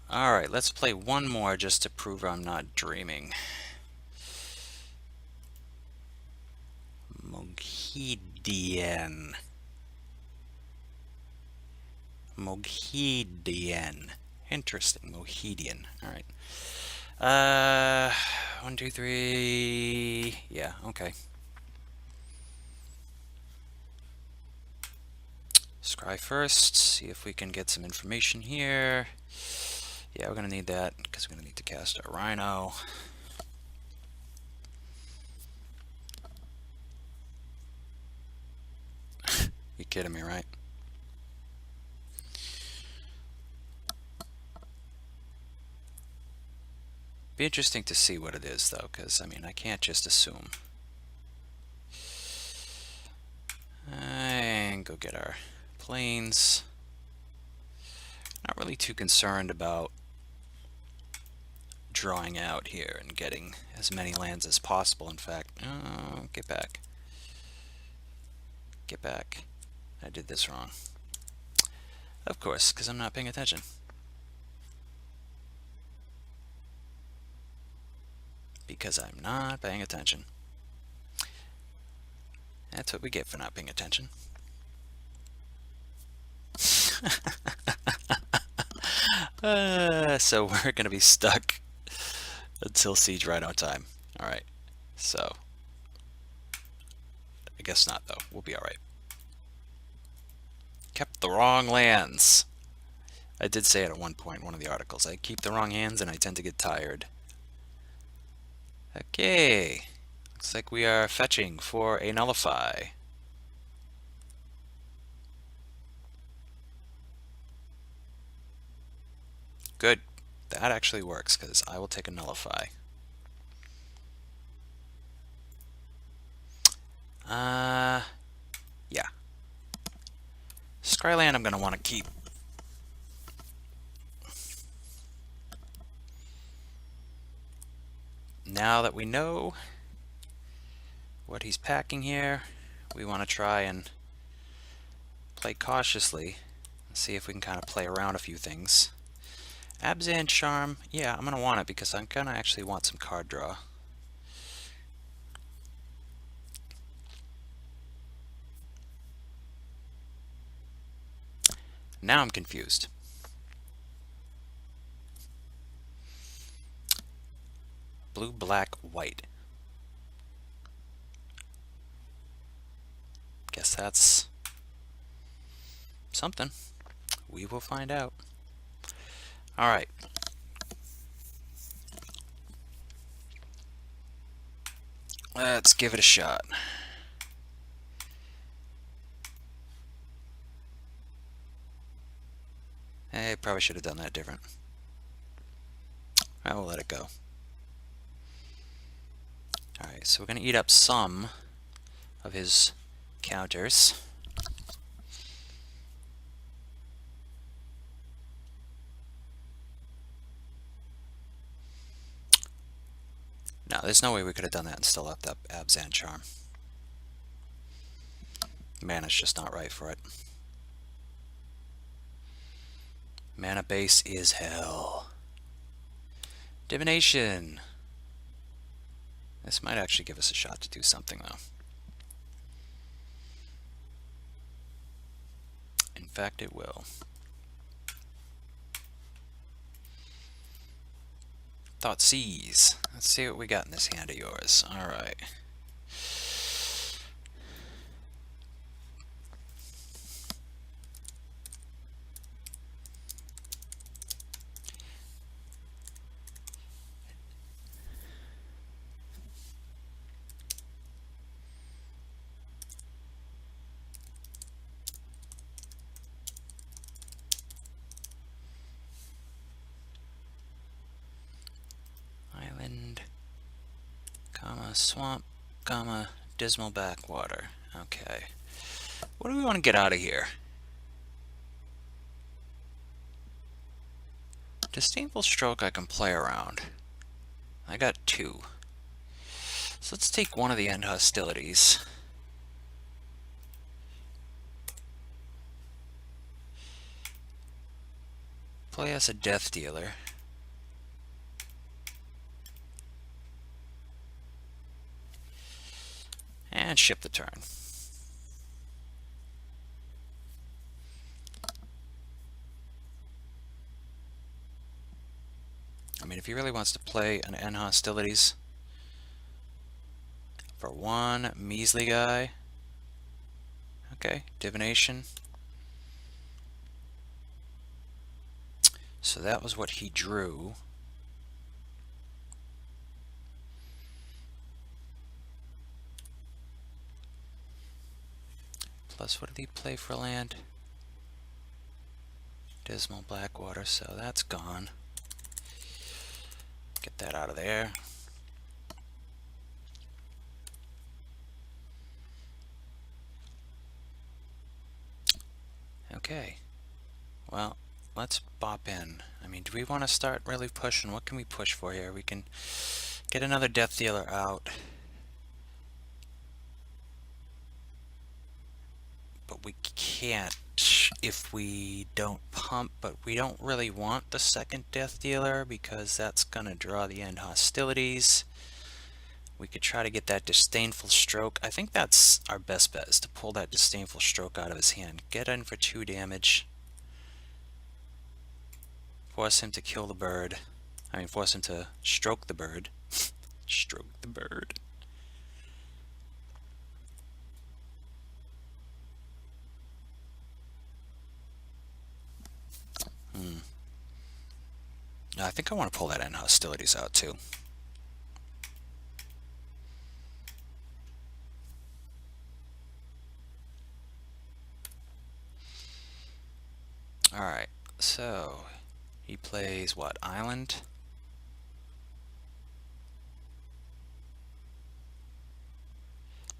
Alright, let's play one more just to prove I'm not dreaming. Moghedian. Moghedian. Interesting. Moghedian. Alright. 1, 2, 3. Yeah, okay. Scry first. See if we can get some information here. Yeah, we're going to need that because we're going to need to cast our Rhino. You kidding me, right? Be interesting to see what it is, though, because, I mean, I can't just assume. And go get our planes. Not really too concerned about drawing out here and getting as many lands as possible. In fact, get back. Get back. I did this wrong. Of course, because I'm not paying attention. Because I'm not paying attention. That's what we get for not paying attention. So we're going to be stuck until Siege Rhino time. Alright, so I guess not, though. We'll be alright. Kept the wrong lands. I did say it at one point in one of the articles. I keep the wrong hands and I tend to get tired. Okay. Looks like we are fetching for a nullify. Good. That actually works because I will take a nullify. Yeah. Scryland I'm going to want to keep. Now that we know what he's packing here, we want to try and play cautiously and see if we can kind of play around a few things. Abzan Charm, yeah, I'm going to want it because I'm going to actually want some card draw. Now I'm confused. Blue, black, white. Guess that's something. We will find out. Alright. Let's give it a shot. I probably should have done that different. I will let it go. Alright, so we're going to eat up some of his counters. No, there's no way we could have done that and still left up Abzan Charm. Mana's just not right for it. Mana base is hell. Divination. This might actually give us a shot to do something, though. In fact, it will. Thoughtseize. Let's see what we got in this hand of yours. Alright. Island, comma, swamp, comma, dismal backwater. Okay. What do we want to get out of here? Disdainful Stroke I can play around. I got 2. So let's take one of the end hostilities. play as a Death Dealer. And ship the turn. I mean, if he really wants to play an End Hostilities for one measly guy, okay, Divination. So that was what he drew. Plus, what did he play for land? Dismal Blackwater, so that's gone. Get that out of there. Okay. Well, let's bop in. I mean, do we want to start really pushing? What can we push for here? We can get another Death Dealer out. But we can't if we don't pump, but we don't really want the second Death Dealer because that's going to draw the End Hostilities. We could try to get that Disdainful Stroke. I think that's our best bet, is to pull that Disdainful Stroke out of his hand. Get in for 2 damage. Force him to kill the bird. I mean, force him to stroke the bird. Stroke the bird. I think I want to pull that End Hostilities out too. Alright, so he plays what? Island?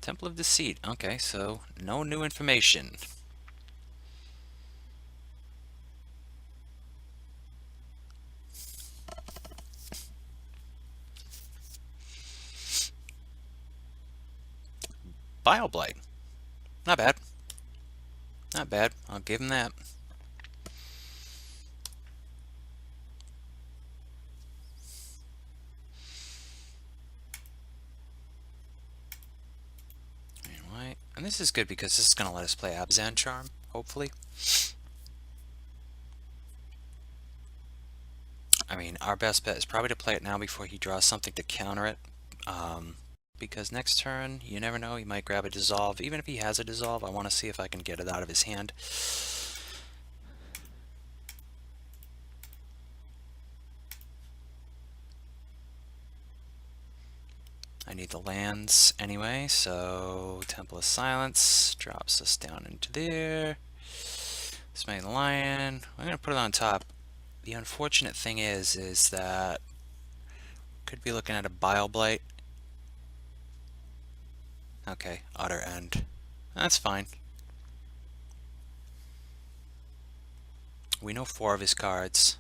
Temple of Deceit. Okay, so no new information. Bile Blight. Not bad. Not bad. I'll give him that. Anyway, and this is good because this is going to let us play Abzan Charm, hopefully. I mean, our best bet is probably to play it now before he draws something to counter it. Because next turn, you never know, he might grab a Dissolve. Even if he has a Dissolve, I want to see if I can get it out of his hand. I need the lands anyway, so Temple of Silence drops us down into there. Smite the Lion. I'm going to put it on top. The unfortunate thing is that could be looking at a Bile Blight. Okay, Utter End. That's fine. We know 4 of his cards.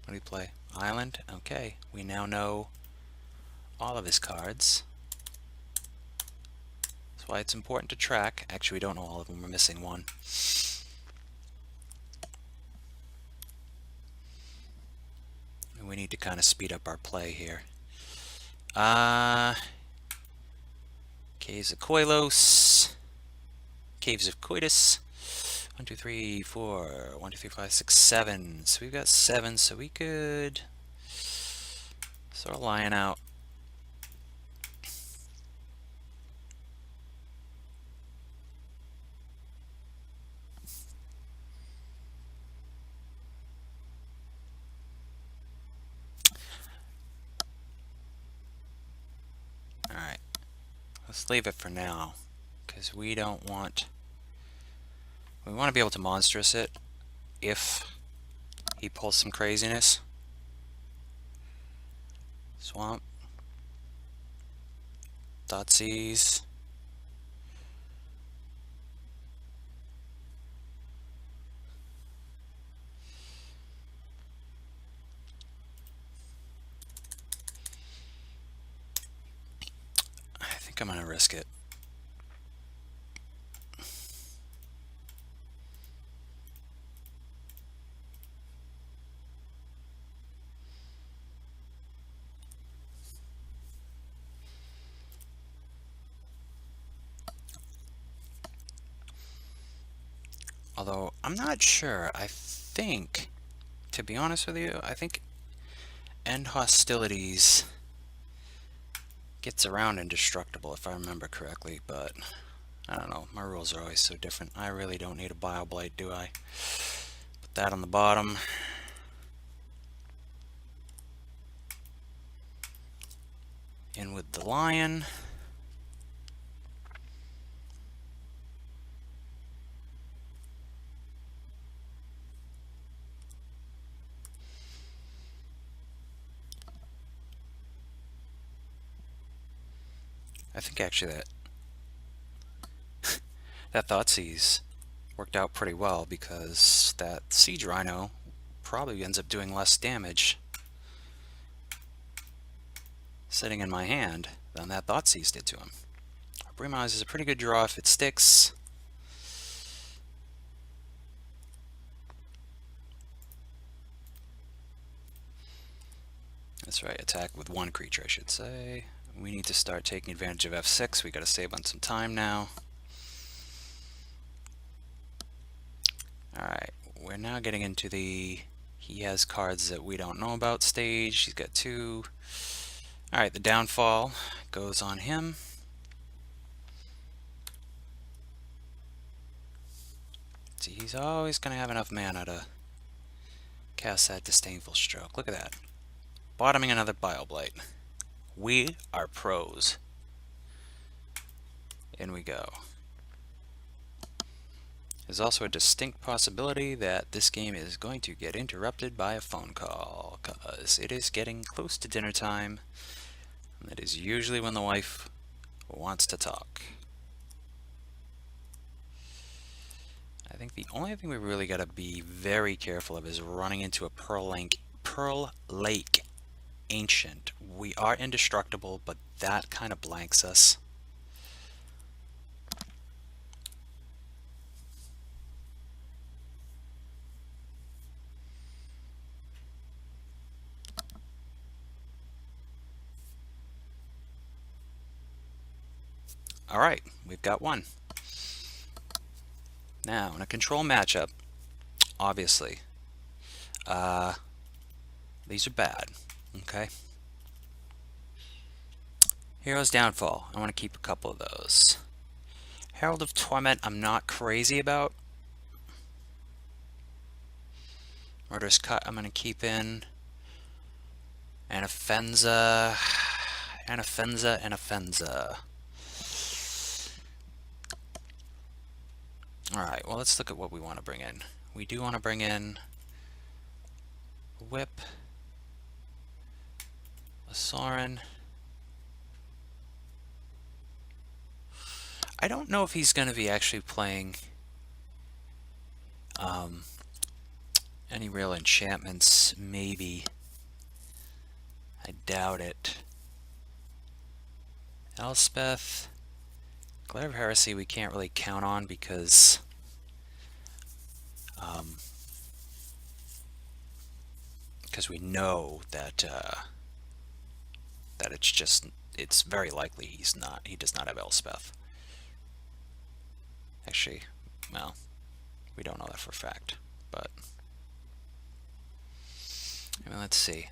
What do we play? Island? Okay, we now know all of his cards. That's why it's important to track. Actually, we don't know all of them. We're missing 1. And we need to kind of speed up our play here. Caves of Koilos. Caves of Coitus. 1, 2, 3, 4. 1, 2, 3, 5, 6, 7. So we've got 7, so we could throw a Lion out. Alright. Let's leave it for now, because we don't want... We want to be able to monstrous it if he pulls some craziness. Swamp. Thoughtseize. I think I'm going to risk it. Although, I'm not sure. I think, to be honest with you, I think End Hostilities gets around Indestructible, if I remember correctly, but I don't know. My rules are always so different. I really don't need a Bile Blight, do I? Put that on the bottom. In with the Lion. I think actually that Thoughtseize worked out pretty well, because that Siege Rhino probably ends up doing less damage sitting in my hand than that Thoughtseize did to him. Brimaz is a pretty good draw if it sticks. That's right, attack with one creature, I should say. We need to start taking advantage of F6. We got to save on some time now. Alright, we're now getting into the he has cards that we don't know about stage. He's got two. Alright, the downfall goes on him. See, he's always going to have enough mana to cast that Disdainful Stroke. Look at that. Bottoming another Bile Blight. We are pros. In we go. There's also a distinct possibility that this game is going to get interrupted by a phone call, because it is getting close to dinner time, and that is usually when the wife wants to talk. I think the only thing we really got to be very careful of is running into a Pearl Lake Ancient. We are indestructible, but that kind of blanks us. Alright, we've got one. Now, in a control matchup, obviously, these are bad, okay? Hero's Downfall, I want to keep a couple of those. Herald of Torment, I'm not crazy about. Murderous Cut, I'm going to keep in. Anafenza. Alright, well, let's look at what we want to bring in. We do want to bring in Whip, a Sorin. I don't know if he's going to be actually playing any real enchantments, maybe. I doubt it. Elspeth. Glare of Heresy we can't really count on, because we know that that it's very likely he does not have Elspeth. Actually, well, we don't know that for a fact, but I mean, let's see.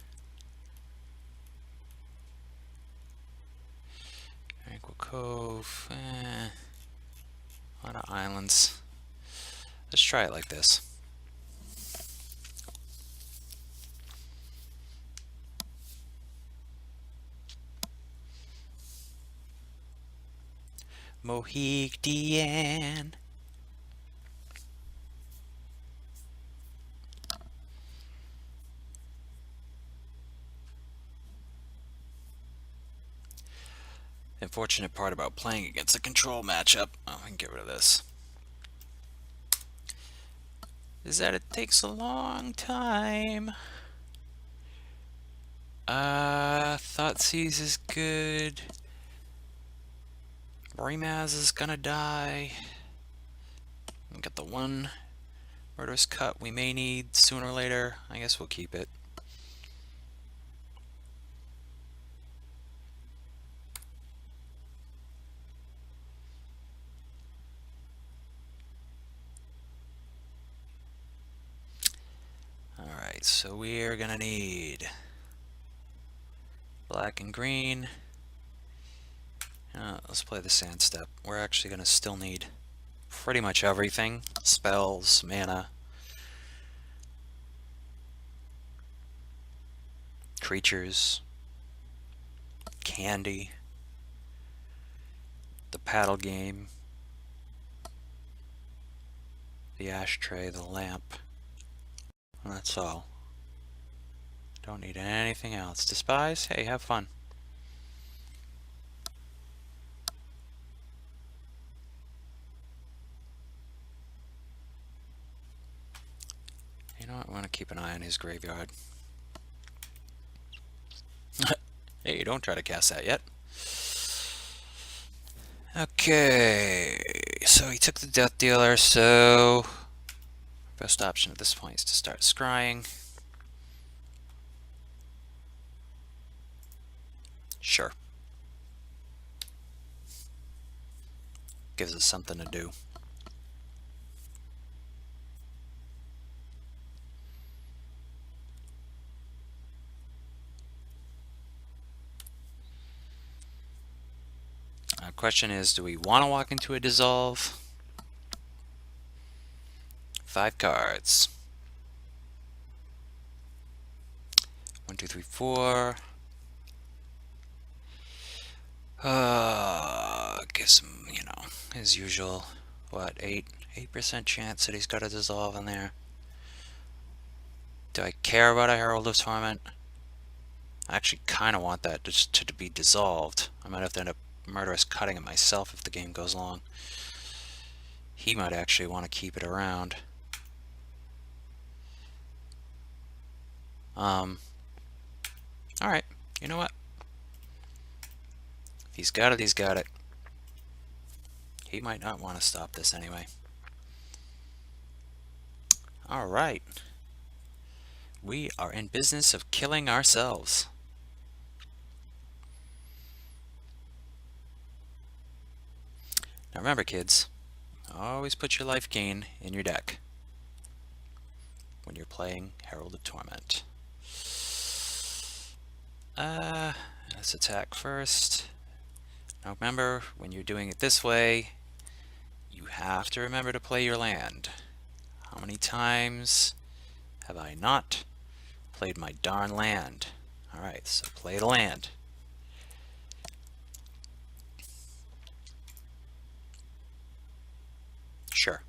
Tranquil Cove, a lot of islands. Let's try it like this. Mohidian. The unfortunate part about playing against a control matchup, oh, I can get rid of this, is that it takes a long time. Thoughtseize is good. Brimaz is gonna die. We got the one Murderous Cut we may need sooner or later. I guess we'll keep it. so we're gonna need black and green. Let's play the sand step. We're actually gonna still need pretty much everything. Spells, mana, creatures, candy, the paddle game, the ashtray, the lamp. And that's all. Don't need anything else. Despise? Hey, have fun. You know what? I want to keep an eye on his graveyard. Hey, don't try to cast that yet. Okay, so he took the Death Dealer, so best option at this point is to start scrying. Sure. Gives us something to do. Question is, do we want to walk into a dissolve? 5 cards. 1, 2, 3, 4. Gives him, you know, his usual, what, 8% chance that he's got a dissolve in there. Do I care about a Herald of Torment? I actually kind of want that just to be dissolved. I might have to end up murderous cutting it myself if the game goes long. He might actually want to keep it around. Alright, you know what? If he's got it, he's got it. He might not want to stop this anyway. Alright. We are in business of killing ourselves. Now remember, kids, always put your life gain in your deck when you're playing Herald of Torment. Let's attack first. Now remember, when you're doing it this way, you have to remember to play your land. How many times have I not played my darn land? Alright, so play the land. Sure.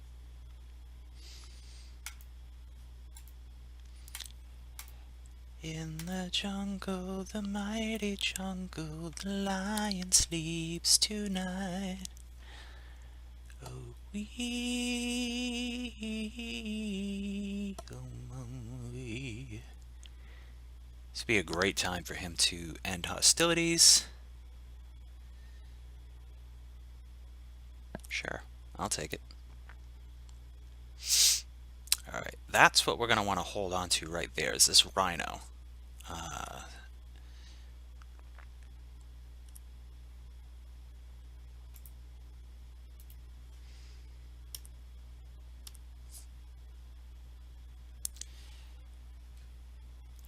In the jungle, the mighty jungle, the lion sleeps tonight. Oh, we. This would be a great time for him to end hostilities. Sure, I'll take it. Alright, that's what we're going to want to hold on to right there, is this rhino.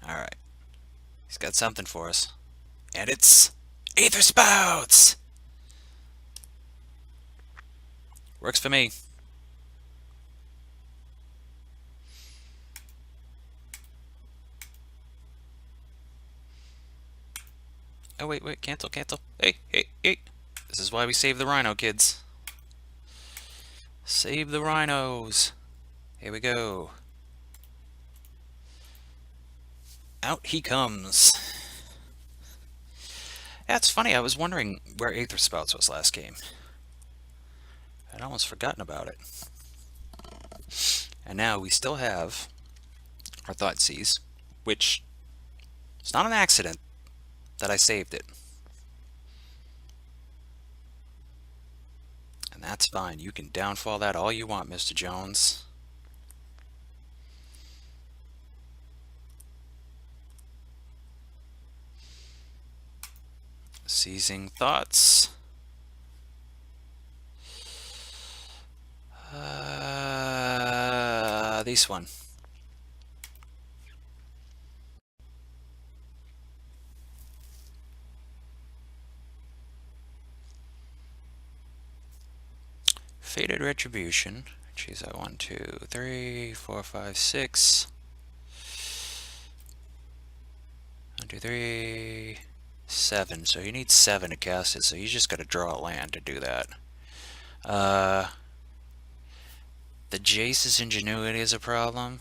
Alright, he's got something for us. And it's Aether Spouts! Works for me. Oh, wait, cancel. Hey. This is why we save the rhino, kids. Save the rhinos. Here we go. Out he comes. That's funny, I was wondering where Aether Spouts was last game. I'd almost forgotten about it. And now we still have our Thoughtseize, which it's not an accident that I saved it. And that's fine. You can downfall that all you want, Mr. Jones. Seizing Thoughts. This one. Faded Retribution. Choose out 1, 2, 3, 4, 5, 6. 1, 2, 3, 7. So you need 7 to cast it, so you just gotta draw a land to do that. The Jace's Ingenuity is a problem.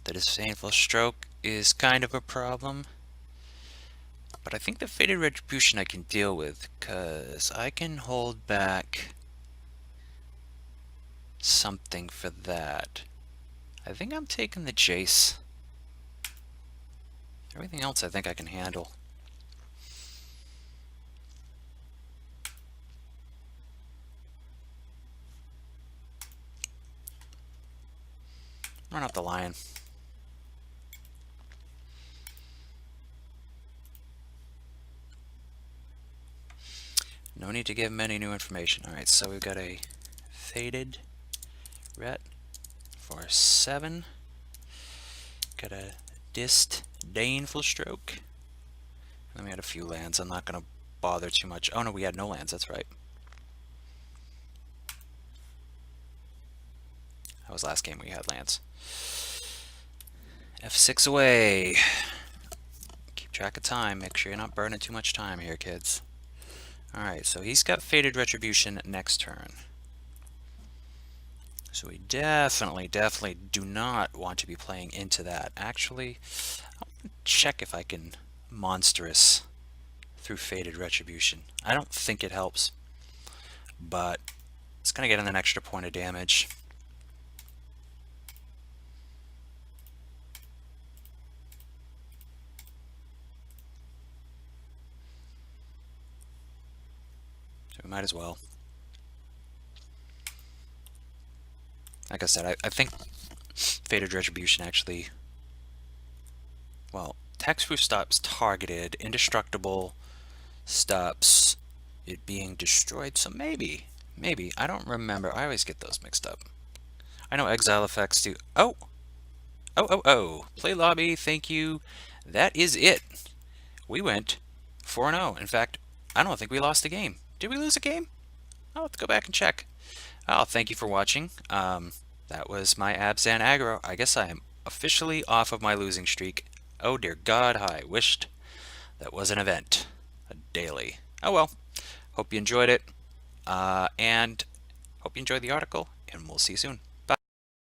The Disdainful Stroke is kind of a problem. But I think the Faded Retribution I can deal with, because I can hold back something for that. I think I'm taking the Jace. Everything else I think I can handle. Run out the Lion. No need to give him any new information. Alright, so we've got a Faded Ret for 7. Got a Disdainful Stroke. And then we had a few lands. I'm not going to bother too much. Oh no, we had no lands, that's right. That was last game we had lands. F6 away. Keep track of time. Make sure you're not burning too much time here, kids. Alright, so he's got Faded Retribution next turn. So we definitely do not want to be playing into that. Actually, I'll check if I can Monstrous through Faded Retribution. I don't think it helps, but it's going to get in an extra point of damage. So we might as well. Like I said, I think Faded Retribution actually, well, Hexproof stops targeted, Indestructible stops it being destroyed, so maybe, I don't remember, I always get those mixed up. I know Exile effects do, Play Lobby, thank you, that is it. We went 4-0, in fact, I don't think we lost a game. Did we lose a game? I'll have to go back and check. Oh, thank you for watching. That was my Abzan Aggro. I guess I am officially off of my losing streak. Oh dear God, I wished that was an event. A daily. Oh well. Hope you enjoyed it. And hope you enjoyed the article, and we'll see you soon.